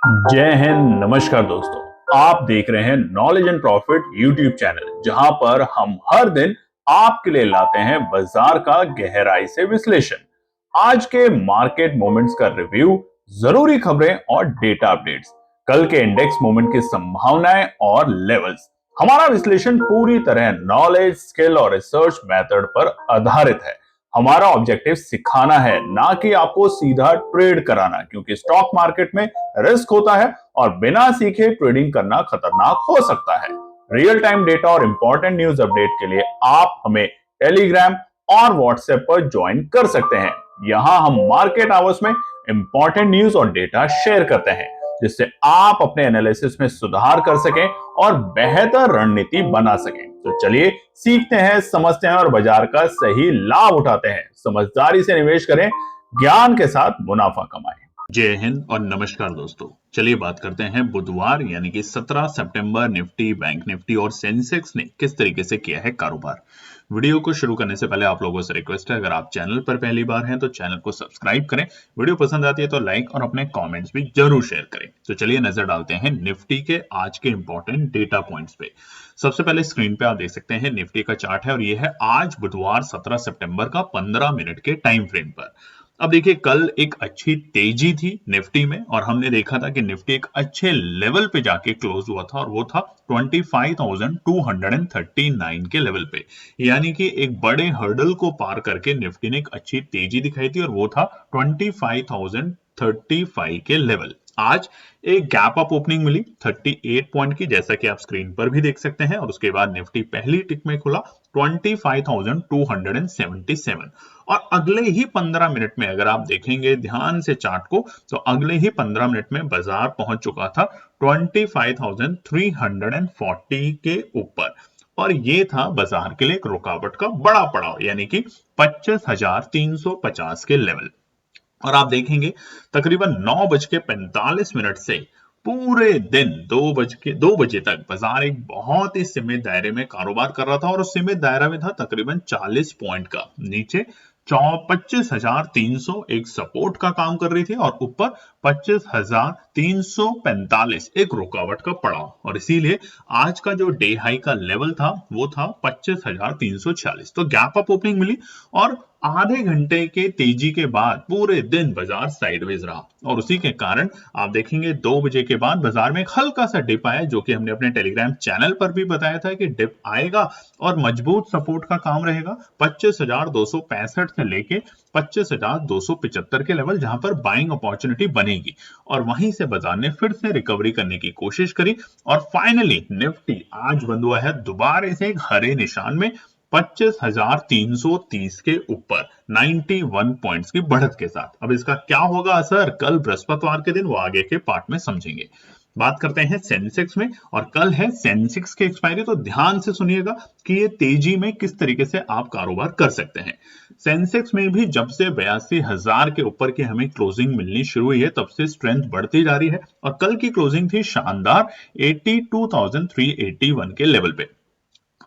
जय हिंद। नमस्कार दोस्तों, आप देख रहे हैं knowledge and profit YouTube channel, जहां पर हम हर दिन आपके लिए लाते हैं बाजार का गहराई से विश्लेषण, आज के मार्केट मोमेंट्स का रिव्यू, जरूरी खबरें और डेटा अपडेट्स, कल के इंडेक्स मूवमेंट की संभावनाएं और लेवल्स। हमारा विश्लेषण पूरी तरह नॉलेज, स्किल और रिसर्च मेथड पर आधारित है। हमारा ऑब्जेक्टिव सिखाना है, ना कि आपको सीधा ट्रेड कराना, क्योंकि स्टॉक मार्केट में रिस्क होता है और बिना सीखे ट्रेडिंग करना खतरनाक हो सकता है। रियल टाइम डेटा और इंपॉर्टेंट न्यूज अपडेट के लिए आप हमें टेलीग्राम और व्हाट्सएप पर ज्वाइन कर सकते हैं। यहाँ हम मार्केट आवर्स में इंपॉर्टेंट न्यूज और डेटा शेयर करते हैं, जिससे आप अपने एनालिसिस में सुधार कर सकें और बेहतर रणनीति बना सकें। तो चलिए सीखते हैं, समझते हैं और बाजार का सही लाभ उठाते हैं। समझदारी से निवेश करें, ज्ञान के साथ मुनाफा कमाएं। जय हिंद और नमस्कार दोस्तों। चलिए बात करते हैं बुधवार यानी कि 17 सितंबर निफ्टी, बैंक निफ्टी और सेंसेक्स ने किस तरीके से किया है कारोबार। वीडियो को शुरू करने से पहले आप लोगों से रिक्वेस्ट है, अगर आप चैनल पर पहली बार हैं तो चैनल को सब्सक्राइब करें, वीडियो पसंद आती है तो लाइक और अपने कमेंट्स भी जरूर शेयर करें। तो चलिए नजर डालते हैं निफ्टी के आज के इंपॉर्टेंट डेटा पॉइंट्स पे। सबसे पहले स्क्रीन पे आप देख सकते हैं निफ्टी का चार्ट है और ये है आज बुधवार 17 सितंबर का 15 मिनट के टाइम फ्रेम पर। अब देखिए, कल एक अच्छी तेजी थी निफ्टी में और हमने देखा था कि निफ्टी एक अच्छे लेवल पे जाके क्लोज हुआ था और वो था 25,239 के लेवल पे। यानी कि एक बड़े हर्डल को पार करके निफ्टी ने एक अच्छी तेजी दिखाई थी और वो था 25,035 के लेवल। आज एक गैप अप ओपनिंग मिली 38 पॉइंट की, जैसा कि आप स्क्रीन पर भी देख सकते हैं, और उसके बाद निफ्टी पहली टिक में खुला 25,277 और अगले ही 15 मिनट में अगर आप देखेंगे ध्यान से चार्ट को, तो अगले ही 15 मिनट में बाजार पहुंच चुका था 25,340 के ऊपर और ये था बाजार के लिए एक रुकावट का बड़ा पड़ाव, यानी कि 25,350 के लेवल। और आप देखेंगे तकरीबन 9:45 से पूरे दिन 2 बजे तक बाजार एक बहुत ही सीमित दायरे में कारोबार कर रहा था और उस सीमित दायरा में था तकरीबन 40 पॉइंट का। नीचे 25,300 एक सपोर्ट का काम कर रही थी और ऊपर 25,345 एक रुकावट का पड़ाव, और इसीलिए आज का जो डे हाई का लेवल था वो था 25,346। तो गैप अप ओपनिंग मिली और आधे घंटे के तेजी के बाद पूरे दिन बाजार साइडवेज रहा और उसी के कारण आप देखेंगे 2 बजे के बाद बाजार में एक हल्का सा डिप आया, जो कि हमने अपने टेलीग्राम चैनल पर भी बताया था कि डिप आएगा और मजबूत सपोर्ट का काम रहेगा 25,265 से लेके 25,275 के लेवल, जहां पर बाइंग अपॉर्चुनिटी बनेगी और वहीं से बाजार ने फिर से रिकवरी करने की कोशिश करी और फाइनली निफ्टी आज बंद हुआ है दोबारा से एक हरे निशान में 25,330 के ऊपर 91 पॉइंट्स की बढ़त के साथ। अब इसका क्या होगा असर कल बृहस्पतिवार के दिन, वो आगे के पार्ट में समझेंगे। बात करते हैं सेंसेक्स में और कल है सेंसेक्स की एक्सपायरी, तो ध्यान से सुनिएगा कि ये तेजी में किस तरीके से आप कारोबार कर सकते हैं। सेंसेक्स में भी जब से 82,000 के ऊपर की हमें क्लोजिंग मिलनी शुरू हुई है तब से स्ट्रेंथ बढ़ती जा रही है और कल की क्लोजिंग थी शानदार 82,381 के लेवल पे।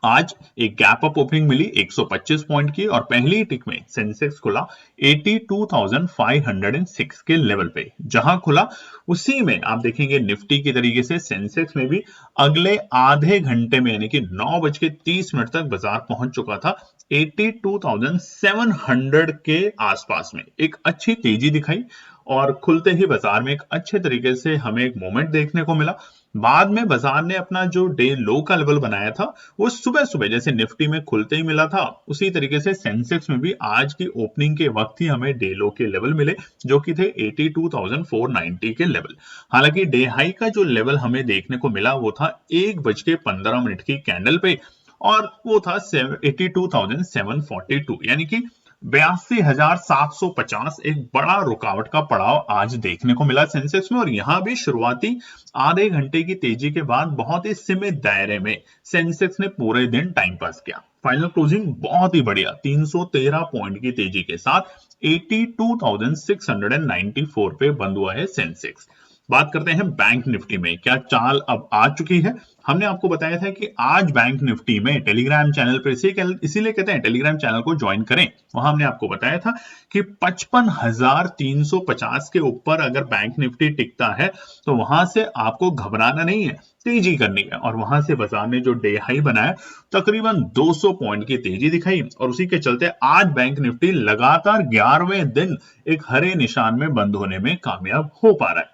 आज एक गैप अप ओपनिंग मिली 125 पॉइंट की और पहली टिक में सेंसेक्स खुला 82,506 के लेवल पे। जहां खुला उसी में आप देखेंगे निफ्टी की तरीके से सेंसेक्स में भी अगले आधे घंटे में यानी कि 9:30 तक बाजार पहुंच चुका था 82,700 के आसपास में। एक अच्छी तेजी दिखाई और खुलते ही बाजार में एक अच्छे तरीके से हमें एक मोमेंट देखने को मिला। बाद में बाजार ने अपना जो डे लो का लेवल बनाया था वो सुबह सुबह जैसे निफ्टी में खुलते ही मिला था, उसी तरीके से सेंसेक्स में भी आज की ओपनिंग के वक्त ही हमें डे लो के लेवल मिले, जो कि थे 82,490 के लेवल। हालांकि डे हाई का जो लेवल हमें देखने को मिला वो था 1:15 की कैंडल पे और वो था 82,742, यानी कि 82,750 एक बड़ा रुकावट का पड़ाव आज देखने को मिला सेंसेक्स में। और यहां भी शुरुआती आधे घंटे की तेजी के बाद बहुत ही सीमित दायरे में सेंसेक्स ने पूरे दिन टाइम पास किया। फाइनल क्लोजिंग बहुत ही बढ़िया 313 पॉइंट की तेजी के साथ 82,694 पे बंद हुआ है सेंसेक्स। बात करते हैं बैंक निफ्टी में, क्या चाल अब आ चुकी है। हमने आपको बताया था कि आज बैंक निफ्टी में टेलीग्राम चैनल पर इसीलिए कहते हैं टेलीग्राम चैनल को ज्वाइन करें। वहां हमने आपको बताया था कि 55,350 के ऊपर अगर बैंक निफ्टी टिकता है तो वहां से आपको घबराना नहीं है, तेजी करनी है। और वहां से बाजार ने जो डे हाई बनाया तकरीबन 200 पॉइंट की तेजी दिखाई और उसी के चलते आज बैंक निफ्टी लगातार 11वें दिन एक हरे निशान में बंद होने में कामयाब हो पा रहा है।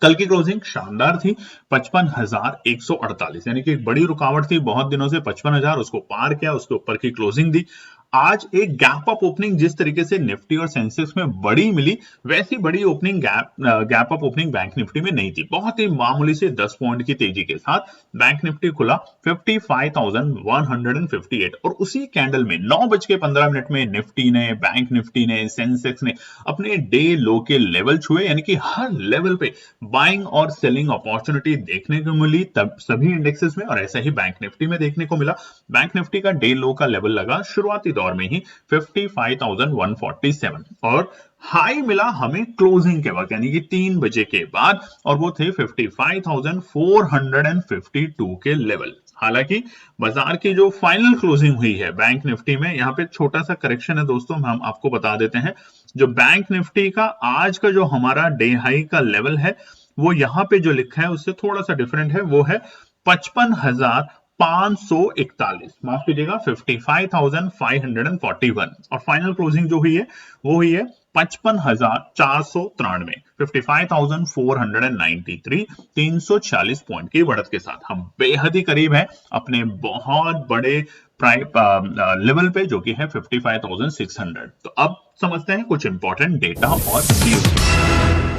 कल की क्लोजिंग शानदार थी 55,148, यानी कि एक बड़ी रुकावट थी बहुत दिनों से 55,000, उसको पार किया, उसके ऊपर की क्लोजिंग दी। आज एक गैप अप ओपनिंग जिस तरीके से निफ्टी और सेंसेक्स में बड़ी मिली, वैसी बड़ी opening gap up opening bank Nifty में नहीं थी। बहुत ही मामूली से 10 पॉइंट की तेजी के साथ बैंक निफ्टी खुला 55,158 और उसी कैंडल में 9:15 में निफ्टी ने, बैंक निफ्टी ने, सेंसेक्स ने अपने डे लो के लेवल छुए, यानी कि हर लेवल पे बाइंग और सेलिंग अपॉर्चुनिटी देखने को मिली तब सभी इंडेक्सेस में, और ऐसा ही बैंक निफ्टी में देखने को मिला। बैंक निफ्टी का डे लो का लेवल लगा शुरुआती दौर में ही 55,147 और हाई मिला हमें क्लोजिंग के वक्त, यानी कि 3 बजे के बाद, और वो थे 55,452 के लेवल। हालांकि बाजार की जो फाइनल क्लोजिंग हुई है बैंक निफ्टी में, यहां पे छोटा सा करेक्शन है दोस्तों, हम आपको बता देते हैं। जो बैंक निफ्टी का आज का जो हमारा डे हाई का लेवल है वो यहां पे जो लिखा है उससे थोड़ा सा डिफरेंट है, वो है 55,541, माफ कीजिएगा 55,541, और फाइनल क्लोजिंग जो हुई है वो हुई है 55,493, 55,493, 340 पॉइंट की बढ़त के साथ हम बेहद ही करीब हैं अपने बहुत बड़े लेवल पे, जो कि है 55,600। तो अब समझते हैं कुछ इंपॉर्टेंट डेटा और न्यूज।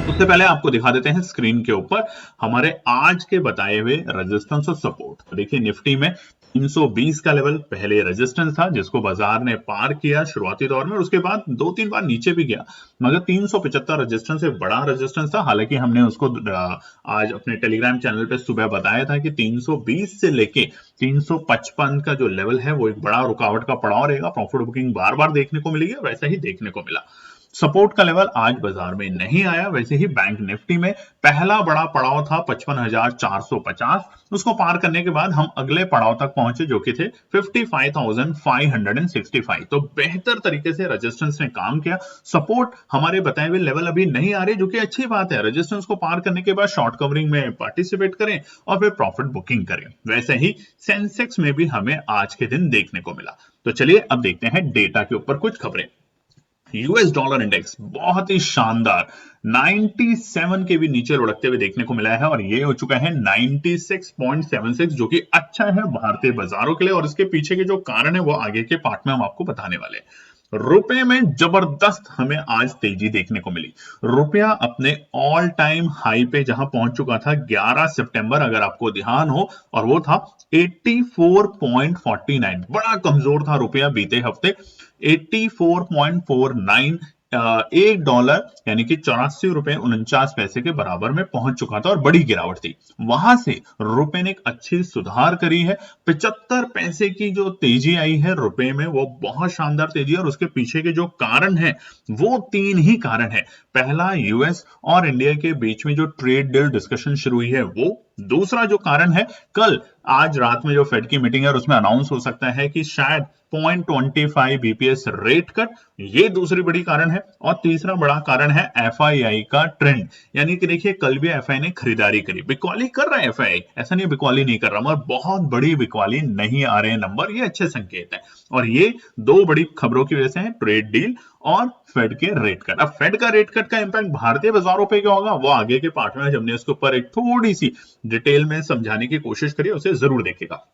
उससे पहले आपको दिखा देते हैं स्क्रीन के ऊपर हमारे आज के बताए हुए रेजिस्टेंस और सपोर्ट। तो देखिए निफ्टी में 320 का लेवल पहले रेजिस्टेंस था जिसको बाजार ने पार किया शुरुआती दौर में, और उसके बाद 2-3 बार नीचे भी गया, मगर 375 रेजिस्टेंस एक बड़ा रेजिस्टेंस था। हालांकि हमने उसको आज अपने टेलीग्राम चैनल पे सुबह बताया था कि 320 से लेके 355 का जो लेवल है वो एक बड़ा रुकावट का पड़ाव रहेगा, प्रॉफिट बुकिंग बार बार देखने को मिलेगी, वैसा ही देखने को मिला। सपोर्ट का लेवल आज बाजार में नहीं आया। वैसे ही बैंक निफ्टी में पहला बड़ा पड़ाव था 55,450, उसको पार करने के बाद हम अगले पड़ाव तक पहुंचे जो कि थे 55,565। तो बेहतर तरीके से रेजिस्टेंस ने काम किया। सपोर्ट हमारे बताए हुए लेवल अभी नहीं आ रहे, जो कि अच्छी बात है। रेजिस्टेंस को पार करने के बाद शॉर्ट कवरिंग में पार्टिसिपेट करें और फिर प्रॉफिट बुकिंग करें। वैसे ही सेंसेक्स में भी हमें आज के दिन देखने को मिला। तो चलिए अब देखते हैं डेटा के ऊपर कुछ खबरें। यूएस डॉलर इंडेक्स बहुत ही शानदार 97 के भी नीचे लुढ़कते हुए देखने को मिला है और ये हो चुका है 96.76, जो कि अच्छा है भारतीय बाजारों के लिए। और इसके पीछे के जो कारण है वो आगे के पार्ट में हम आपको बताने वाले हैं। रुपए में जबरदस्त हमें आज तेजी देखने को मिली। रुपया अपने ऑल टाइम हाई पे जहां पहुंच चुका था 11 सितंबर, अगर आपको ध्यान हो, और वो था 84.49। बड़ा कमजोर था रुपया बीते हफ्ते। 84.49 $1 यानी कि 84.49 के बराबर में पहुंच चुका था और बड़ी गिरावट थी। वहां से रुपए ने एक अच्छी सुधार करी है। 75 पैसे की जो तेजी आई है रुपए में वो बहुत शानदार तेजी है, और उसके पीछे के जो कारण है वो 3 ही कारण है। पहला, यूएस और इंडिया के बीच में जो ट्रेड डील डिस्कशन शुरू हुई है वो। दूसरा जो कारण है, कल आज रात में जो फेड की मीटिंग है उसमें अनाउंस हो सकता है कि शायद 0.25 बीपीएस रेट कट, ये दूसरी बड़ी कारण है। और तीसरा बड़ा कारण है एफआईआई का ट्रेंड, यानी कि देखिए कल भी एफआई ने खरीदारी करी। बिकवाली कर रहा है एफआई, ऐसा नहीं बिकवाली नहीं कर रहा, मगर बहुत बड़ी बिकवाली नहीं आ रहे नंबर, ये अच्छे संकेत है। और ये दो बड़ी खबरों की वजह से है, ट्रेड डील और फेड के रेट कट। अब फेड का रेट कट का इंपैक्ट भारतीय बाजारों पे क्या होगा वो आगे के पार्ट में हमने इसके ऊपर एक थोड़ी सी डिटेल में समझाने की कोशिश करी, उसे जरूर देखेगा।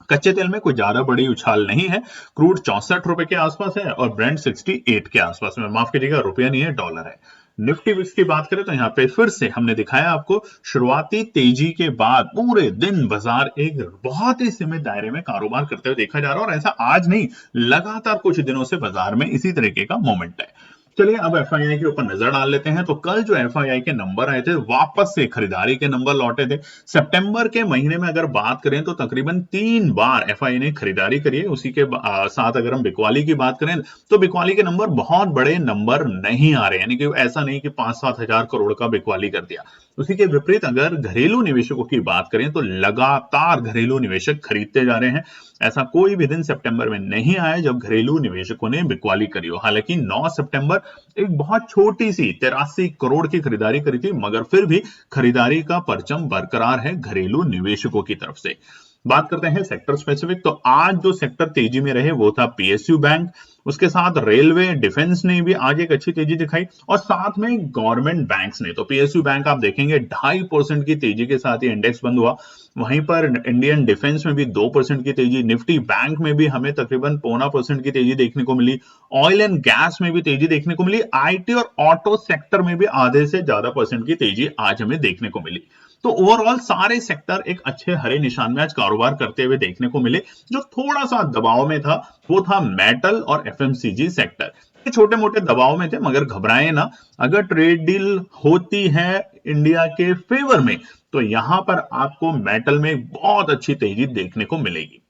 कच्चे तेल में कोई ज्यादा बड़ी उछाल नहीं है। क्रूड 64 रुपए के आसपास है और ब्रेंट 68 के आसपास में, माफ कीजिएगा रुपया नहीं है डॉलर है। निफ्टी विक्स की बात करें तो यहाँ पे फिर से हमने दिखाया आपको शुरुआती तेजी के बाद पूरे दिन बाजार एक बहुत ही सीमित दायरे में कारोबार करते हुए देखा जा रहा है, और ऐसा आज नहीं, लगातार कुछ दिनों से बाजार में इसी तरीके का मोमेंट है। चलिए अब एफआईआई के ऊपर नजर डाल लेते हैं। तो कल जो एफआईआई के नंबर आए थे वापस से खरीदारी के नंबर लौटे थे। सितंबर के महीने में अगर बात करें तो तकरीबन 3 बार एफआईआई ने खरीदारी करी है। उसी के साथ अगर हम बिकवाली की बात करें तो बिकवाली के नंबर बहुत बड़े नंबर नहीं आ रहे, यानी कि ऐसा नहीं कि 5-7 हजार करोड़ का बिकवाली कर दिया। उसी के विपरीत अगर घरेलू निवेशकों की बात करें तो लगातार घरेलू निवेशक खरीदते जा रहे हैं। ऐसा कोई भी दिन सितंबर में नहीं आया जब घरेलू निवेशकों ने बिकवाली करी हो। हालांकि 9 सितंबर एक बहुत छोटी सी 83 करोड़ की खरीदारी करी थी, मगर फिर भी खरीदारी का परचम बरकरार है घरेलू निवेशकों की तरफ से। बात करते हैं सेक्टर स्पेसिफिक। तो आज जो सेक्टर तेजी में रहे वो था पीएसयू बैंक, उसके साथ रेलवे, डिफेंस ने भी आज एक अच्छी तेजी दिखाई, और साथ में गवर्नमेंट बैंक्स ने। तो पीएसयू बैंक आप देखेंगे 2.5% की तेजी के साथ ये इंडेक्स बंद हुआ। वहीं पर इंडियन डिफेंस में भी 2% की तेजी, निफ्टी बैंक में भी हमें तकरीबन 0.25% की तेजी देखने को मिली, ऑयल एंड गैस में भी तेजी देखने को मिली, आईटी और ऑटो सेक्टर में भी आधे से ज्यादा परसेंट की तेजी आज हमें देखने को मिली। तो ओवरऑल सारे सेक्टर एक अच्छे हरे निशान में आज कारोबार करते हुए देखने को मिले। जो थोड़ा सा दबाव में था वो था मेटल और एफएमसीजी सेक्टर। ये छोटे मोटे दबाव में थे, मगर घबराए ना। अगर ट्रेड डील होती है इंडिया के फेवर में तो यहां पर आपको मेटल में बहुत अच्छी तेजी देखने को मिलेगी।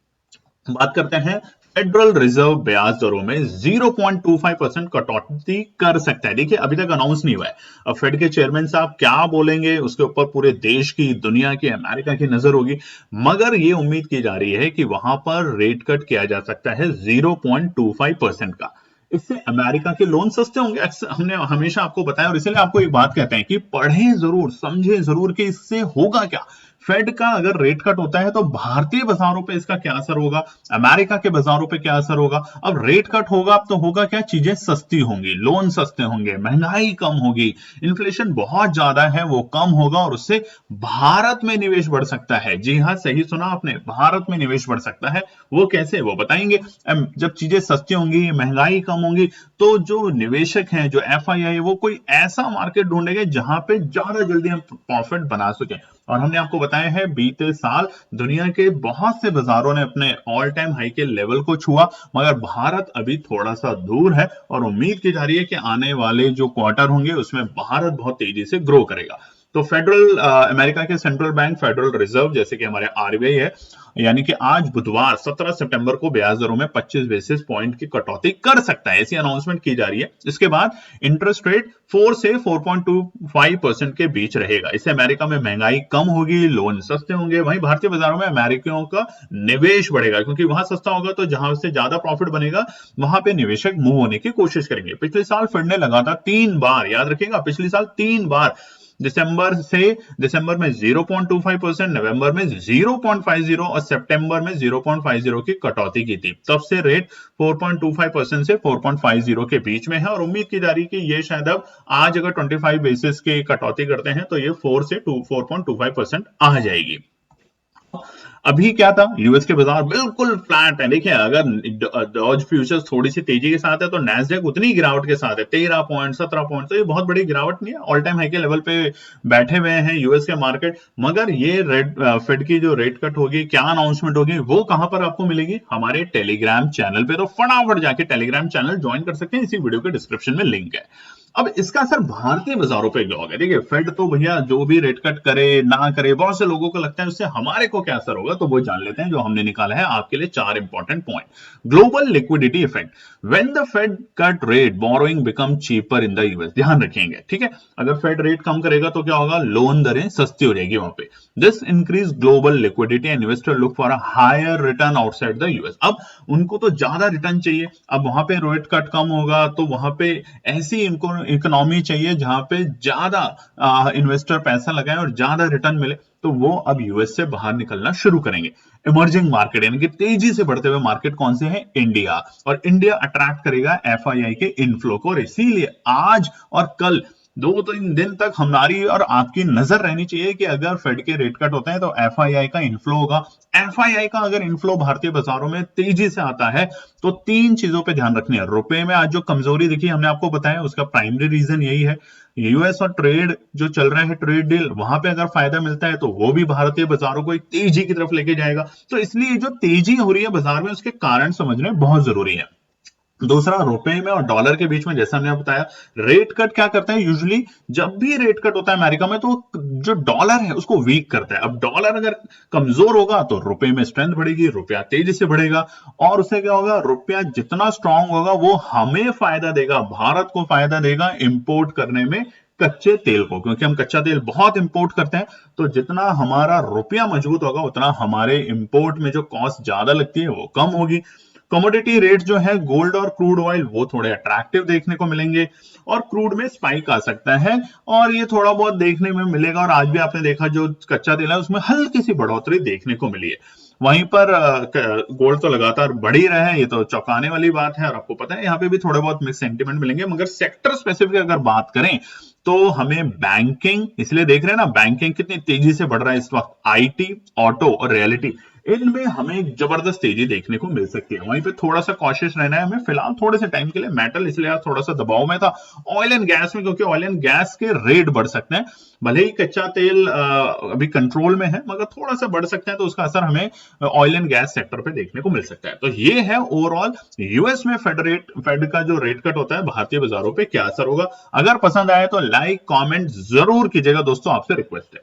बात करते हैं फेडरल रिजर्व ब्याज दरों में 0.25% कटौती कर सकता है। देखिए अभी तक अनाउंस नहीं हुआ है। अब फेड के चेयरमैन साहब क्या बोलेंगे उसके ऊपर पूरे देश की, दुनिया की, अमेरिका की नजर होगी, मगर ये उम्मीद की जा रही है कि वहां पर रेट कट किया जा सकता है 0.25% का। इससे अमेरिका के लोन सस्ते होंगे। हमने हमेशा आपको बताया, और इसीलिए आपको एक बात कहते हैं कि पढ़ें जरूर, समझें जरूर कि इससे होगा क्या। फेड का अगर रेट कट होता है तो भारतीय बाजारों पे इसका क्या असर होगा, अमेरिका के बाजारों पे क्या असर होगा। अब रेट कट होगा तो होगा क्या, चीजें सस्ती होंगी, लोन सस्ते होंगे, महंगाई कम होगी, इन्फ्लेशन बहुत ज्यादा है वो कम होगा, और उससे भारत में निवेश बढ़ सकता है। जी हाँ, सही सुना आपने, भारत में निवेश बढ़ सकता है। वो कैसे, वो बताएंगे। जब चीजें सस्ती होंगी, महंगाई कम होंगी, तो जो निवेशक हैं, जो एफआईआई, वो कोई ऐसा मार्केट ढूंढेंगे जहां पे ज्यादा जल्दी हम प्रॉफिट बना सके। और हमने आपको बताया है बीते साल दुनिया के बहुत से बाजारों ने अपने ऑल टाइम हाई के लेवल को छुआ, मगर भारत अभी थोड़ा सा दूर है, और उम्मीद की जा रही है कि आने वाले जो क्वार्टर होंगे उसमें भारत बहुत तेजी से ग्रो करेगा। तो फेडरल अमेरिका के सेंट्रल बैंक फेडरल रिजर्व, जैसे कि हमारे आरबीआई है, यानी कि आज बुधवार 17 सितंबर को ब्याज दरों में 25 बेसिस पॉइंट की कटौती कर सकता है, ऐसी अनाउंसमेंट की जा रही है। इसके बाद इंटरेस्ट रेट 4 से 4.25% के बीच रहेगा। इससे अमेरिका में महंगाई कम होगी, लोन सस्ते होंगे, वहीं भारतीय बाजारों में अमेरिकियों का निवेश बढ़ेगा, क्योंकि वहां सस्ता होगा तो जहां से ज्यादा प्रॉफिट बनेगा वहां पे निवेशक मूव होने की कोशिश करेंगे। पिछले साल फेड ने लगातार 3 बार, याद रखिएगा, पिछले साल 3 बार दिसंबर में 0.25%, नवंबर में 0.50 और सितंबर में 0.50 की कटौती की थी। तब से रेट 4.25% से 4.50 के बीच में है, और उम्मीद की जा रही कि ये शायद अब आज अगर 25 बेसिस की कटौती करते हैं तो ये 4 से 4.25% आ जाएगी। अभी क्या था, यूएस के बाजार बिल्कुल फ्लैट है। देखिए अगर डॉज फ्यूचर्स थोड़ी सी तेजी के साथ है तो नैस्डैक उतनी गिरावट के साथ है, 13 पॉइंट, 17 पॉइंट, तो ये बहुत बड़ी गिरावट नहीं है। ऑल टाइम हाई के लेवल पे बैठे हुए हैं यूएस के मार्केट। मगर ये फेड की जो रेट कट होगी, क्या अनाउंसमेंट होगी, वो कहां पर आपको मिलेगी, हमारे टेलीग्राम चैनल पे। तो फटाफट जाके टेलीग्राम चैनल ज्वाइन कर सकते हैं, इसी वीडियो के डिस्क्रिप्शन में लिंक है। अब इसका असर भारतीय बाजारों पे क्या होगा। देखिए फेड तो भैया जो भी रेट कट करे ना करे, बहुत से लोगों को लगता है उससे हमारे को क्या असर होगा, तो वो जान लेते हैं। जो हमने निकाला है आपके लिए 4 important point. Global liquidity effect, when the Fed cut rate borrowing become cheaper in the US. ध्यान रखेंगे, ठीक है, अगर फेड रेट कम करेगा तो क्या होगा, लोन दरें सस्ती हो जाएगी वहां पे। This increase global liquidity and investor look for a higher return outside the US. अब उनको तो ज्यादा रिटर्न चाहिए, अब वहां पे रेट कट कम होगा तो वहां पे ऐसी इनको इकोनॉमी चाहिए जहां पे ज्यादा इन्वेस्टर पैसा लगाए और ज्यादा रिटर्न मिले, तो वो अब यूएस से बाहर निकलना शुरू करेंगे। इमर्जिंग मार्केट यानी कि तेजी से बढ़ते हुए मार्केट कौन से हैं, इंडिया, और इंडिया अट्रैक्ट करेगा एफआईआई के इनफ्लो को। और इसीलिए आज और कल 2-3 दिन तक हमारी और आपकी नजर रहनी चाहिए कि अगर फेड के रेट कट होते हैं तो एफआईआई का इनफ्लो होगा। एफआईआई का अगर इनफ्लो भारतीय बाजारों में तेजी से आता है तो 3 चीजों पे ध्यान रखनी है। रुपए में आज जो कमजोरी दिखी हमने आपको बताया, उसका प्राइमरी रीजन यही है। यूएस और ट्रेड जो चल रहा है, ट्रेड डील, वहां पे अगर फायदा मिलता है तो वो भी भारतीय बाजारों को एक तेजी की तरफ लेके जाएगा। तो इसलिए जो तेजी हो रही है बाजार में उसके कारण समझने बहुत जरूरी है। दूसरा, रुपए में और डॉलर के बीच में जैसा हमने बताया, रेट कट क्या करता है यूजुअली, जब भी रेट कट होता है अमेरिका में, तो जो डॉलर है उसको वीक करता है। अब डॉलर अगर कमजोर होगा तो रुपए में स्ट्रेंथ बढ़ेगी, रुपया तेजी से बढ़ेगा, और उससे क्या होगा, रुपया जितना स्ट्रांग होगा वो हमें फायदा देगा, भारत को फायदा देगा इंपोर्ट करने में कच्चे तेल को, क्योंकि हम कच्चा तेल बहुत इंपोर्ट करते हैं। तो जितना हमारा रुपया मजबूत होगा उतना हमारे इंपोर्ट में जो कॉस्ट ज्यादा लगती है वो कम होगी। कमोडिटी रेट जो है, गोल्ड और क्रूड ऑयल, वो थोड़े अट्रैक्टिव देखने को मिलेंगे, और क्रूड में स्पाइक आ सकता है, और ये थोड़ा बहुत देखने में मिलेगा। और आज भी आपने देखा जो कच्चा तेल है उसमें हल्की सी बढ़ोतरी देखने को मिली है। वहीं पर गोल्ड तो लगातार बढ़ ही रहा है, ये तो चौंकाने वाली बात है। और आपको पता है यहाँ पे भी थोड़े बहुत मिक्स सेंटीमेंट मिलेंगे, मगर सेक्टर स्पेसिफिक अगर बात करें तो हमें बैंकिंग, इसलिए देख रहे हैं ना बैंकिंग कितनी तेजी से बढ़ रहा है इस वक्त, आईटी, ऑटो और रियलिटी, इनमें हमें एक जबरदस्त तेजी देखने को मिल सकती है। वहीं पे थोड़ा सा कॉशियस रहना है हमें फिलहाल थोड़े से टाइम के लिए। मेटल इसलिए आज थोड़ा सा दबाव में था, ऑयल एंड गैस में, क्योंकि ऑयल एंड गैस के रेट बढ़ सकते हैं। भले ही कच्चा तेल अभी कंट्रोल में है, मगर थोड़ा सा बढ़ सकते हैं, तो उसका असर हमें ऑयल एंड गैस सेक्टर पे देखने को मिल सकता है। तो ये है ओवरऑल यूएस में फेड का जो रेट कट होता है, भारतीय बाजारों पे क्या असर होगा। अगर पसंद आए तो लाइक कमेंट जरूर कीजिएगा दोस्तों, आपसे रिक्वेस्ट है।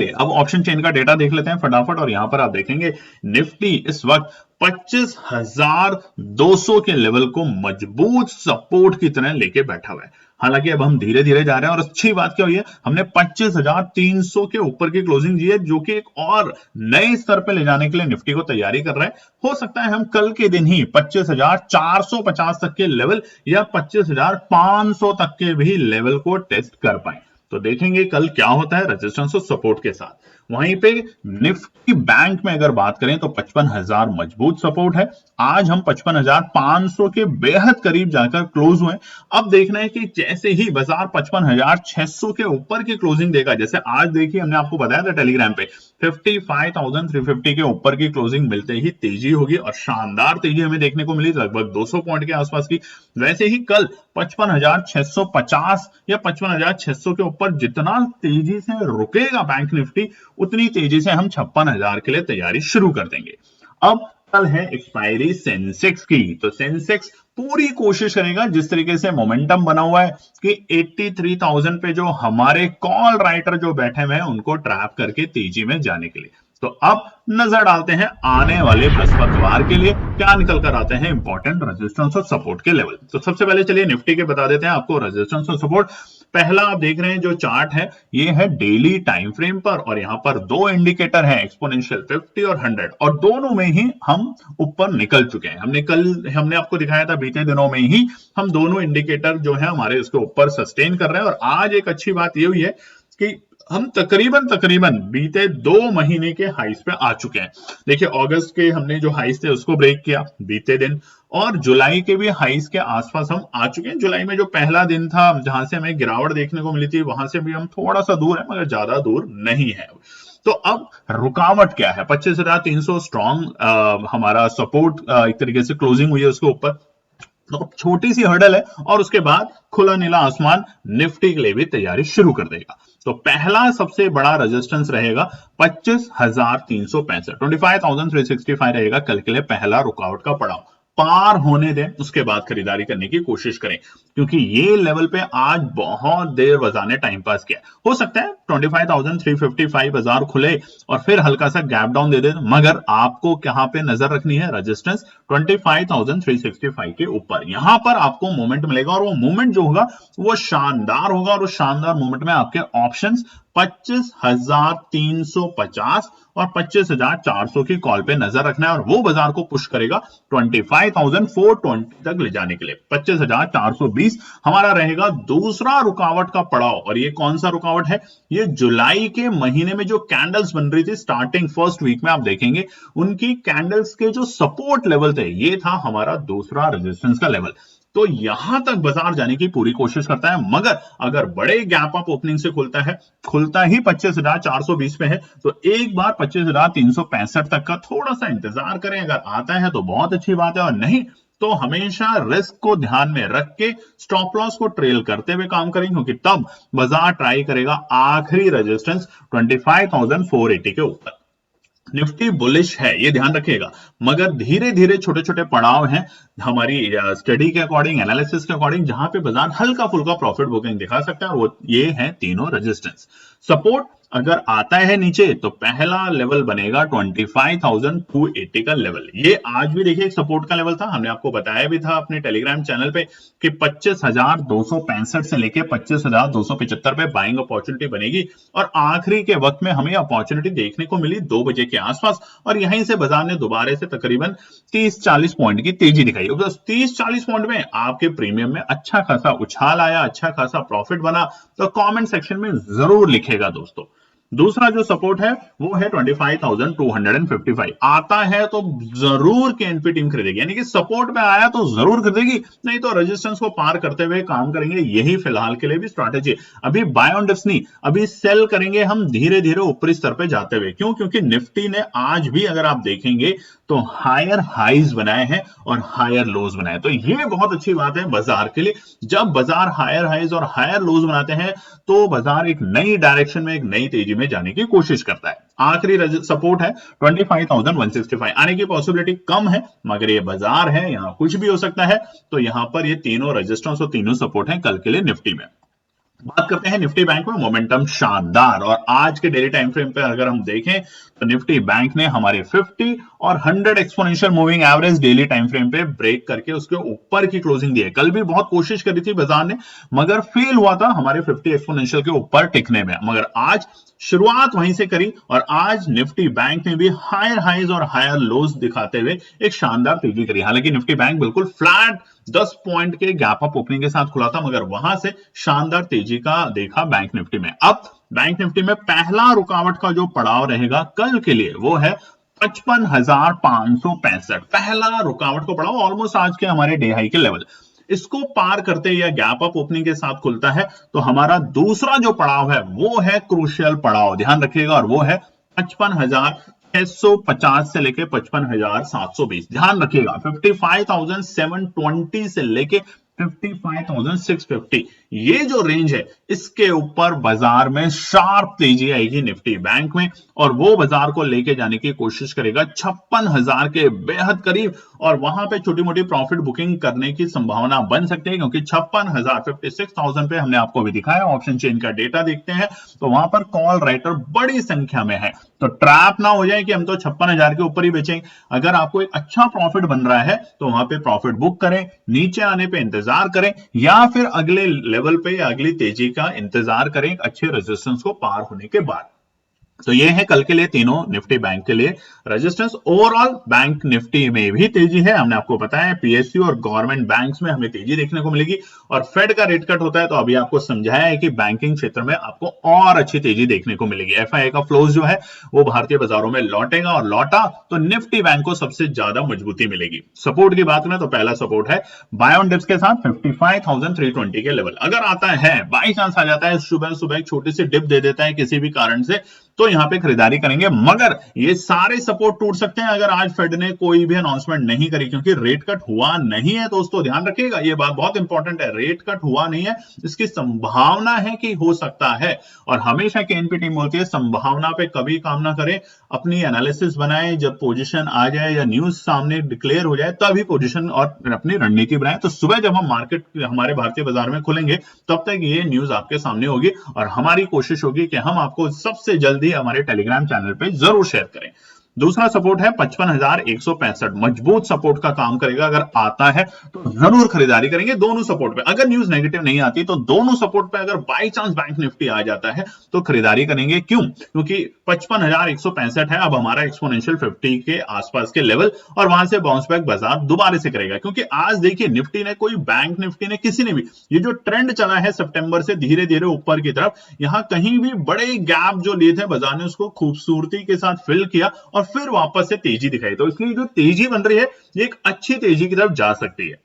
अब ऑप्शन चेन का डेटा देख लेते हैं फटाफट, और यहां पर आप देखेंगे निफ्टी इस वक्त 25,200 के लेवल को मजबूत सपोर्ट की तरह लेके बैठा हुआ है। हालांकि अब हम धीरे धीरे जा रहे हैं, और अच्छी बात क्या हुई है, हमने 25,300 के ऊपर की क्लोजिंग दी है, जो कि एक और नए स्तर पे ले जाने के लिए निफ्टी को तैयारी कर रहा है। हो सकता है हम कल के दिन ही 25,450 तक के लेवल या 25,500 तक के भी लेवल को टेस्ट कर पाए। तो देखेंगे कल क्या होता है रेजिस्टेंस और सपोर्ट के साथ। वहीं पे निफ्टी बैंक में अगर बात करें तो 55,000 मजबूत सपोर्ट है। आज हम 55,500 के बेहद करीब जाकर क्लोज हुए। अब देखना है कि जैसे ही बाजार 55,600 के ऊपर की क्लोजिंग देगा, जैसे आज देखिए हमने आपको बताया था टेलीग्राम पे 55,350 के ऊपर की क्लोजिंग मिलते ही तेजी होगी, और शानदार तेजी हमें देखने को मिली लगभग 200 पॉइंट के आसपास की। वैसे ही कल 55,650 या 55,600 के ऊपर जितना तेजी से रुकेगा बैंक निफ्टी, उतनी तेजी से हम 56,000 के लिए तैयारी शुरू कर देंगे। अब कल है एक्सपायरी सेंसेक्स की, तो सेंसेक्स पूरी कोशिश करेगा, जिस तरीके से मोमेंटम बना हुआ है कि 83,000 पे जो हमारे कॉल राइटर जो बैठे हुए हैं उनको ट्रैप करके तेजी में जाने के लिए। तो अब नजर डालते हैं आने वाले बृहस्पतिवार के लिए क्या निकल कर आते हैं इंपॉर्टेंट रेजिस्टेंस और सपोर्ट के लेवल। तो सबसे पहले चलिए निफ्टी के बता देते हैं आपको रेजिस्टेंस और सपोर्ट। पहला आप देख रहे हैं जो चार्ट है, ये है डेली टाइम फ्रेम पर, और यहां पर दो इंडिकेटर है, एक्सपोनेंशियल 50 और 100, और दोनों में ही हम ऊपर निकल चुके हैं। हमने आपको दिखाया था बीते दिनों में ही हम दोनों इंडिकेटर जो है हमारे उसके ऊपर सस्टेन कर रहे हैं। और आज एक अच्छी बात ये हुई है कि हम तकरीबन बीते 2 महीने के हाइस पे आ चुके हैं। देखिए अगस्त के हमने जो हाइस थे उसको ब्रेक किया बीते दिन, और जुलाई के भी हाइस के आसपास हम आ चुके हैं। जुलाई में जो पहला दिन था जहां से हमें गिरावट देखने को मिली थी, वहां से भी हम थोड़ा सा दूर है, मगर ज्यादा दूर नहीं है। तो अब रुकावट क्या है, 25,300 स्ट्रॉन्ग हमारा सपोर्ट एक तरीके से क्लोजिंग हुई है उसके ऊपर, तो छोटी सी हर्डल है, और उसके बाद खुला नीला आसमान निफ्टी के लिए भी तैयारी शुरू कर देगा। तो पहला सबसे बड़ा रेजिस्टेंस रहेगा 25,365, 25,365 रहेगा कल के लिए पहला रुकावट का पड़ाव। पार होने दें, उसके बाद खरीदारी करने की कोशिश करें, क्योंकि ये लेवल पे आज बहुत देर बाजार ने टाइम पास किया। हो सकता है 25,355 बाजार खुले और फिर हल्का सा गैप डाउन दे दे, मगर आपको कहां पे नजर रखनी है, रेजिस्टेंस 25,365 के ऊपर। यहां पर आपको मोमेंट मिलेगा, और वो मोमेंट जो होगा वो शानदार होगा, और उस शानदार मोमेंट में आपके ऑप्शंस 25,350 और 25,400 की कॉल पे नजर रखना है, और वो बाजार को पुश करेगा 25,420 तक ले जाने के लिए। 25,420 हमारा रहेगा दूसरा रुकावट का पड़ाव। और ये कौन सा रुकावट है, ये जुलाई के महीने में जो कैंडल्स बन रही थी स्टार्टिंग फर्स्ट वीक में, आप देखेंगे उनकी कैंडल्स के जो सपोर्ट लेवल थे, ये था हमारा दूसरा रेजिस्टेंस का लेवल। तो यहां तक बाजार जाने की पूरी कोशिश करता है, मगर अगर बड़े गैप अप ओपनिंग से खुलता ही 25,420 पे है, तो एक बार 25,365 तक का थोड़ा सा इंतजार करें। अगर आता है तो बहुत अच्छी बात है, और नहीं तो हमेशा रिस्क को ध्यान में रख के स्टॉप लॉस को ट्रेल करते हुए काम करें, क्योंकि तब बाजार ट्राई करेगा आखिरी रेजिस्टेंस 25,480 के ऊपर। निफ्टी बुलिश है, ये ध्यान रखिएगा, मगर धीरे धीरे छोटे छोटे पड़ाव हैं हमारी स्टडी के अकॉर्डिंग, एनालिसिस के अकॉर्डिंग, जहां पे बाजार हल्का फुल्का प्रॉफिट बुकिंग दिखा सकता है। वो ये है तीनों रेजिस्टेंस। सपोर्ट अगर आता है नीचे तो पहला लेवल बनेगा 25,280 का लेवल। ये आज भी देखिए एक सपोर्ट का लेवल था, हमने आपको बताया भी था अपने टेलीग्राम चैनल पे कि 25,265 से लेके 25,275 पे बाइंग अपॉर्चुनिटी बनेगी, और आखिरी के वक्त में हमें अपॉर्चुनिटी देखने को मिली 2 बजे के आसपास, और यहीं से बाजार ने दोबारा से तकरीबन 30-40 पॉइंट की तेजी दिखाई। 30-40 पॉइंट में आपके प्रीमियम में अच्छा खासा उछाल आया, अच्छा खासा प्रॉफिट बना, तो कमेंट सेक्शन में जरूर लिखेगा दोस्तों। दूसरा जो सपोर्ट है वो है 25,255। आता है तो जरूर केएनपी टीम खरीदेगी, यानी कि सपोर्ट में आया तो जरूर खरीदेगी, नहीं तो रेजिस्टेंस को पार करते हुए काम करेंगे। यही फिलहाल के लिए भी स्ट्रैटेजी। अभी बाय ऑन डिप्स नहीं, अभी सेल करेंगे हम धीरे धीरे ऊपरी स्तर पे जाते हुए। क्यों? क्योंकि निफ्टी ने आज भी अगर आप देखेंगे तो हायर हाइज बनाए हैं और हायर लोज बनाए, तो ये बहुत अच्छी बात है बाजार के लिए। जब बाजार हायर हाइज और हायर लोज बनाते हैं तो बाजार एक नई डायरेक्शन में, एक नई तेजी में जाने की कोशिश करता है। आखिरी सपोर्ट है 25,165। आने की पॉसिबिलिटी कम है, मगर ये बाजार है, यहां कुछ भी हो सकता है। तो यहां पर ये तीनों रेजिस्टेंस और तीनों सपोर्ट हैं कल के लिए निफ्टी में। बात करते हैं निफ्टी बैंक में, मोमेंटम शानदार, और आज के डेली टाइम फ्रेम पे अगर हम देखें तो निफ्टी बैंक ने हमारे 50 और 100 exponential moving average daily time frame पे ब्रेक करके उसके ऊपर की क्लोजिंग दी है। कल भी बहुत कोशिश करी थी बाजार ने, मगर फेल हुआ था हमारे 50 एक्सपोनेंशियल के ऊपर टिकने में, मगर आज शुरुआत वहीं से करी, और आज निफ्टी बैंक ने भी हायर हाइज और हायर लोज दिखाते हुए एक शानदार तेजी करी। हालांकि निफ्टी बैंक बिल्कुल फ्लैट 10 पॉइंट के गैप अप ओपनिंग के साथ खुला था, मगर वहां से शानदार तेजी का देखा बैंक निफ्टी में। अब बैंक निफ्टी में पहला रुकावट का जो पड़ाव रहेगा कल के लिए वो है 55,565। पहला रुकावट को पड़ाव ऑलमोस्ट आज के हमारे डे हाई के लेवल, इसको पार करते या गैप अप ओपनिंग के साथ खुलता है तो हमारा दूसरा जो पड़ाव है वो है क्रूशियल पड़ाव, ध्यान रखिएगा, और वो है 55,650 से लेके 55,720। ध्यान रखिएगा 55,720 से लेके 55,650, ये जो रेंज है इसके ऊपर बाजार में शार्प तेजी आएगी निफ्टी बैंक में, और वो बाजार को लेके जाने की कोशिश करेगा 56,000 के बेहद करीब, और वहां पे छोटी मोटी प्रॉफिट बुकिंग करने की संभावना बन सकती है, क्योंकि 56,000 56,000 पे हमने आपको भी दिखाया। ऑप्शन चेन का डेटा देखते हैं तो वहां पर कॉल राइटर बड़ी संख्या में है, तो ट्रैप ना हो जाए कि हम तो 56,000 के ऊपर ही बेचेंगे। अगर आपको एक अच्छा प्रॉफिट बन रहा है तो वहां पे प्रॉफिट बुक करें, नीचे आने पे इंतजार करें, या फिर अगले लेवल पे या अगली तेजी का इंतजार करें अच्छे रेजिस्टेंस को पार होने के बाद। तो ये है कल के लिए तीनों निफ्टी बैंक के लिए रेजिस्टेंस। ओवरऑल बैंक निफ्टी में भी तेजी है, हमने आपको बताया पीएसयू और गवर्नमेंट बैंक्स में हमें तेजी देखने को मिलेगी, और फेड का रेट कट होता है तो अभी आपको समझाया है कि बैंकिंग क्षेत्र में आपको और अच्छी तेजी देखने को मिलेगी। एफआईआई का फ्लोज जो है वो भारतीय बाजारों में लौटेगा, और लौटा तो निफ्टी बैंक को सबसे ज्यादा मजबूती मिलेगी। सपोर्ट की बात करें तो पहला सपोर्ट है बाय ऑन डिप्स के साथ 55,320 के लेवल। अगर आता है, बाई चांस आ जाता है, सुबह सुबह एक छोटी सी डिप दे देता है किसी भी कारण से, तो यहां पे खरीदारी करेंगे, मगर ये सारे सपोर्ट टूट सकते हैं अगर आज फेड ने कोई भी अनाउंसमेंट नहीं करी, क्योंकि रेट कट हुआ नहीं है दोस्तों, ध्यान रखिएगा, ये बात बहुत इंपॉर्टेंट है। रेट कट हुआ नहीं है, इसकी संभावना है कि हो सकता है, और हमेशा केएनपी टीम बोलती है संभावना पे कभी काम ना करें, अपनी एनालिसिस बनाएं, जब पोजीशन आ जाए या न्यूज सामने डिक्लेयर हो जाए तभी पोजीशन और अपनी रणनीति बनाएं। तो सुबह जब हम मार्केट हमारे भारतीय बाजार में खुलेंगे तब तक ये न्यूज आपके सामने होगी, और हमारी कोशिश होगी कि हम आपको सबसे जल्दी हमारे टेलीग्राम चैनल पे जरूर शेयर करें। दूसरा सपोर्ट है 55,165, मजबूत सपोर्ट का काम करेगा, अगर आता है तो जरूर खरीदारी करेंगे दोनों सपोर्ट पे। अगर न्यूज नेगेटिव नहीं आती तो दोनों सपोर्ट पे अगर बाई चांस बैंक निफ्टी आ जाता है तो खरीदारी करेंगे। क्यों? क्योंकि 55,165 है अब हमारा एक्सपोनेंशियल 50 के आसपास के लेवल, और वहां से बाउंस बैक बाजार दोबारा से करेगा, क्योंकि आज देखिए निफ्टी ने, कोई बैंक निफ्टी ने, किसी ने भी, ये जो ट्रेंड चला है सितंबर से धीरे धीरे ऊपर की तरफ, यहां कहीं भी बड़े गैप जो लिए थे बाजार ने उसको खूबसूरती के साथ फिल किया और फिर वापस से तेजी दिखाई। तो इसलिए जो तेजी बन रही है ये एक अच्छी तेजी की तरफ जा सकती है।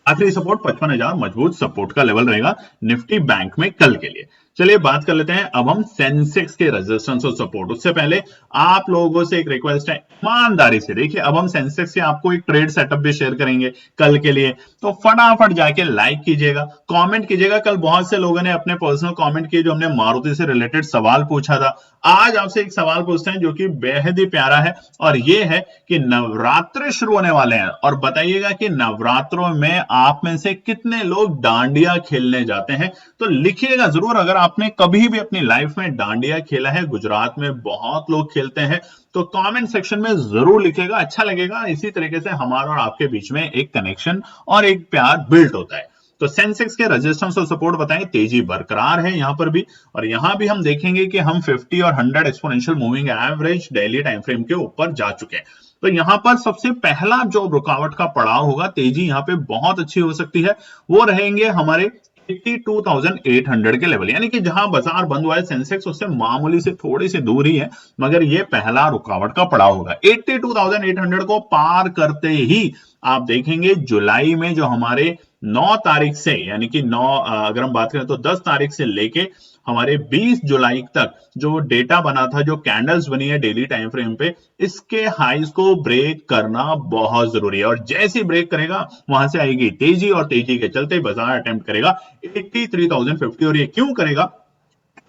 आखिरी सपोर्ट 55,000 मजबूत सपोर्ट का लेवल रहेगा निफ्टी बैंक में कल के लिए। चलिए बात कर लेते हैं अब हम सेंसेक्स के रेजिस्टेंस और सपोर्ट। उससे पहले आप लोगों से एक रिक्वेस्ट है, ईमानदारी से देखिए, अब हम सेंसेक्स के आपको एक ट्रेड सेटअप भी शेयर करेंगे कल के लिए, तो फटाफट जाके लाइक कीजिएगा, कमेंट कीजिएगा। कल बहुत से लोगों ने अपने पर्सनल कमेंट किए जो हमने मारुति से रिलेटेड सवाल पूछा था। आज आपसे एक सवाल पूछते हैं जो कि बेहद ही प्यारा है, और ये है कि नवरात्र शुरू होने वाले हैं, और बताइएगा कि नवरात्रों में आप में से कितने लोग डांडिया खेलने जाते हैं। तो लिखिएगा जरूर, अगर आपने कभी भी अपनी लाइफ में डांडिया खेला है, गुजरात में बहुत लोग खेलते हैं, तो कमेंट सेक्शन में जरूर लिखिएगा, अच्छा लगेगा। इसी तरीके से हमारा और आपके बीच में एक कनेक्शन और एक प्यार बिल्ड होता है। तो सेंसेक्स के रेजिस्टेंस और सपोर्ट बताएं, तेजी बरकरार है यहां पर भी, और यहां भी हम देखेंगे कि हम 50 और 100 exponential moving average daily time frame के ऊपर जा चुके हैं। तो यहां पर सबसे पहला जो रुकावट का पड़ाव होगा, तेजी यहां पे बहुत अच्छी हो सकती है, वो रहेंगे हमारे 82,800 के लेवल, यानी कि जहां बाजार बंद हुआ है सेंसेक्स उससे मामूली से थोड़ी सी दूर ही है, मगर ये पहला रुकावट का पड़ाव होगा। 82,800 को पार करते ही आप देखेंगे जुलाई में जो हमारे 9 तारीख से, यानी कि 9 अगर हम बात करें तो 10 तारीख से लेके हमारे 20 जुलाई तक जो डेटा बना था, जो कैंडल्स बनी है डेली टाइम फ्रेम पे, इसके हाइज को ब्रेक करना बहुत जरूरी है। और जैसे ही ब्रेक करेगा वहां से आएगी तेजी, और तेजी के चलते बाजार अटेम्प्ट करेगा 83,050। और ये क्यों करेगा?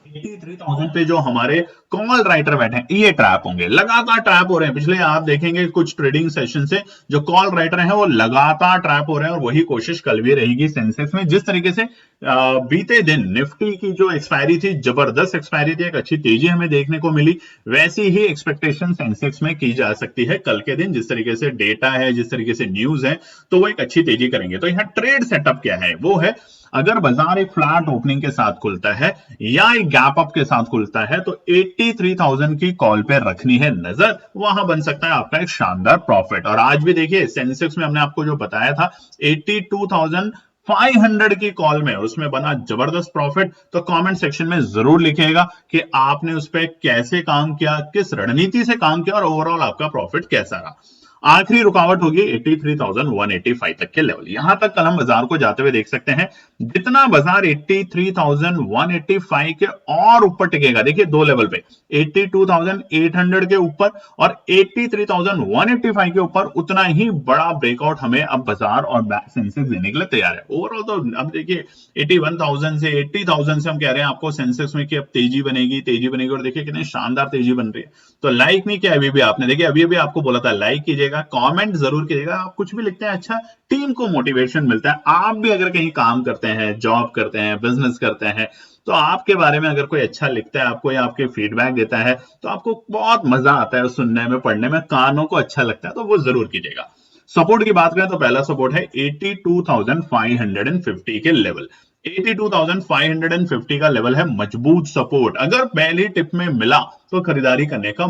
83,000 पे जो हमारे कॉल राइटर बैठे हैं ये ट्रैप होंगे, लगातार ट्रैप हो रहे हैं। पिछले आप देखेंगे कुछ ट्रेडिंग सेशन से जो कॉल राइटर हैं वो लगातार ट्रैप हो रहे हैं, और वही कोशिश कल भी रहेगी सेंसेक्स में। जिस तरीके से बीते दिन निफ्टी की जो एक्सपायरी थी, जबरदस्त एक्सपायरी थी, एक अच्छी तेजी हमें देखने को मिली, वैसी ही एक्सपेक्टेशन सेंसेक्स में की जा सकती है कल के दिन। जिस तरीके से डेटा है, जिस तरीके से न्यूज है, तो वो एक अच्छी तेजी करेंगे। तो यहाँ ट्रेड सेटअप क्या है? वो है, अगर बाजार एक फ्लैट ओपनिंग के साथ खुलता है या एक गैप अप के साथ खुलता है, तो 83,000 की कॉल पे रखनी है नजर, वहां बन सकता है आपका एक शानदार प्रॉफिट। और आज भी देखिए सेंसेक्स में हमने आपको जो बताया था 82,500 की कॉल में, उसमें बना जबरदस्त प्रॉफिट। तो कमेंट सेक्शन में जरूर लिखिएगा कि आपने उस पर कैसे काम किया, किस रणनीति से काम किया, और ओवरऑल आपका प्रॉफिट कैसा रहा। आखिरी रुकावट होगी 83,185 तक के लेवल। यहां तक कल हम बाजार को जाते हुए देख सकते हैं। जितना बाजार 83,185 के और ऊपर टिकेगा, देखिए दो लेवल पे, 82,800 के ऊपर और 83,185 के ऊपर, उतना ही बड़ा ब्रेकआउट हमें अब बाजार और सेंसेक्स देने के लिए तैयार है। ओवरऑल तो अब देखिए 81,000 से 80,000 से हम कह रहे हैं आपको सेंसेक्स में कि अब तेजी बनेगी, तेजी बनेगी, और देखिए कितनी शानदार तेजी बन रही है। तो लाइक नहीं किया अभी भी आपने, देखिए अभी भी आपको बोला था लाइक कीजिएगा, कमेंट जरूर कीजिएगा। आप कुछ भी लिखते हैं अच्छा, टीम को मोटिवेशन मिलता है। आप भी अगर कहीं काम करते हैं, जॉब करते हैं, बिजनेस करते हैं, तो आपके बारे में अगर कोई अच्छा लिखता है आपको, या आपके फीडबैक देता है, तो आपको बहुत मजा आता है सुनने में, पढ़ने में, कानों को अच्छा लगता है, तो वो जरूर कीजिएगा। सपोर्ट की बात करें तो पहला सपोर्ट है 82,550 के लेवल। 82,550 का लेवल है मजबूत सपोर्ट। अगर पहली टिप में मिला तो खरीदारी करने का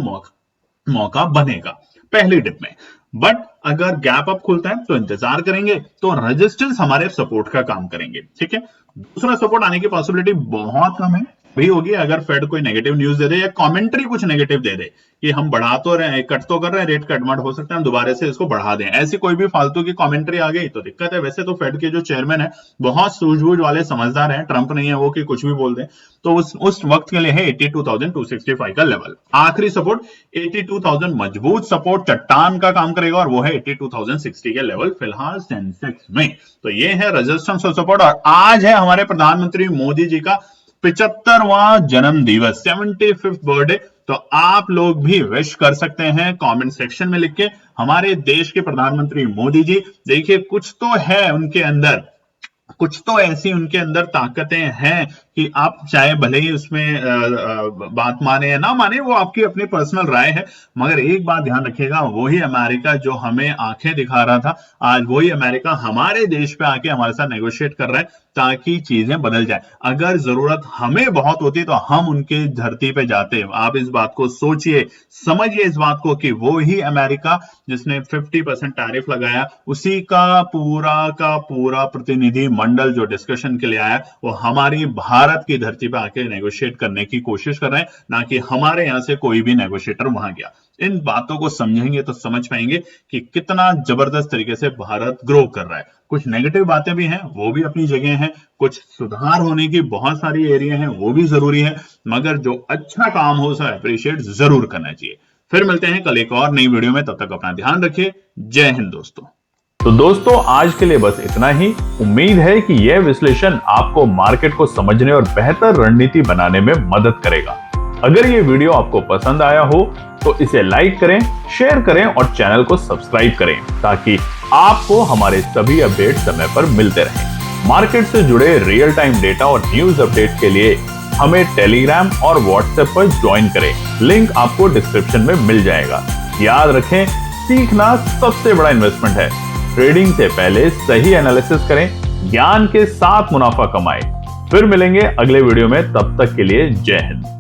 मौका बनेगा पहली डिप में। बट अगर गैप अप खुलता है तो इंतजार करेंगे, तो रेजिस्टेंस हमारे सपोर्ट का काम करेंगे। ठीक है, दूसरा सपोर्ट आने की पॉसिबिलिटी बहुत कम है, भी होगी अगर फेड कोई नेगेटिव न्यूज दे दे या कमेंट्री कुछ नेगेटिव दे दे कि हम बढ़ा तो रहे हैं, कट तो कर रहे हैं, रेट कट मट हो सकता है हम दोबारा से इसको बढ़ा दें, ऐसी कोई भी फालतू की कमेंट्री आ गई तो दिक्कत है। वैसे तो फेड के जो चेयरमैन है बहुत सूझबूझ वाले समझदार हैं, ट्रंप नहीं है वो कि कुछ भी बोल दें। तो उस वक्त के लिए है 82,265 का लेवल। आखिरी सपोर्ट 82,000 मजबूत सपोर्ट चट्टान का काम करेगा, और वो है 82,060 के लेवल फिलहाल सेंसेक्स में। तो ये है रेजिस्टेंस और सपोर्ट। और आज है हमारे प्रधानमंत्री मोदी जी का 75वां जन्म दिवस, 75th बर्थडे। तो आप लोग भी विश कर सकते हैं कमेंट सेक्शन में लिख के। हमारे देश के प्रधानमंत्री मोदी जी, देखिए कुछ तो है उनके अंदर, कुछ तो ऐसी उनके अंदर ताकतें हैं कि आप चाहे भले ही उसमें बात माने या ना माने, वो आपकी अपनी पर्सनल राय है, मगर एक बात ध्यान रखिएगा, वही अमेरिका जो हमें आंखें दिखा रहा था, आज वही अमेरिका हमारे देश पे आके हमारे साथ नेगोशिएट कर रहा है ताकि चीजें बदल जाए। अगर जरूरत हमें बहुत होती तो हम उनके धरती पे जाते। आप इस बात को सोचिए, समझिए इस बात को कि वो ही अमेरिका जिसने 50% टैरिफ लगाया, उसी का पूरा प्रतिनिधि मंडल जो डिस्कशन के लिए आया, वो हमारी भारत की धरती पर आके नेगोशिएट करने की कोशिश कर रहे हैं, ना कि हमारे यहां से कोई भी नेगोशिएटर वहां गया। इन बातों को समझेंगे तो समझ पाएंगे कि कितना जबरदस्त तरीके से भारत ग्रो कर रहा है। कुछ नेगेटिव बातें भी हैं, वो भी अपनी जगह हैं, कुछ सुधार होने की बहुत सारी एरिया हैं, वो भी जरूरी है, मगर जो अच्छा काम हो उसे अप्रिशिएट जरूर करना चाहिए। फिर मिलते हैं कल एक और नई वीडियो में, तब तक अपना ध्यान रखिए। जय हिंद दोस्तों। तो दोस्तों आज के लिए बस इतना ही। उम्मीद है कि यह विश्लेषण आपको मार्केट को समझने और बेहतर रणनीति बनाने में मदद करेगा। अगर ये वीडियो आपको पसंद आया हो तो इसे लाइक करें, शेयर करें और चैनल को सब्सक्राइब करें ताकि आपको हमारे सभी अपडेट समय पर मिलते रहें। मार्केट से जुड़े रियल टाइम डेटा और न्यूज अपडेट के लिए हमें टेलीग्राम और व्हाट्सएप पर ज्वाइन करें। लिंक आपको डिस्क्रिप्शन में मिल जाएगा। याद रखें, सीखना सबसे बड़ा इन्वेस्टमेंट है। ट्रेडिंग से पहले सही एनालिसिस करें, ज्ञान के साथ मुनाफा कमाएं। फिर मिलेंगे अगले वीडियो में, तब तक के लिए जय हिंद।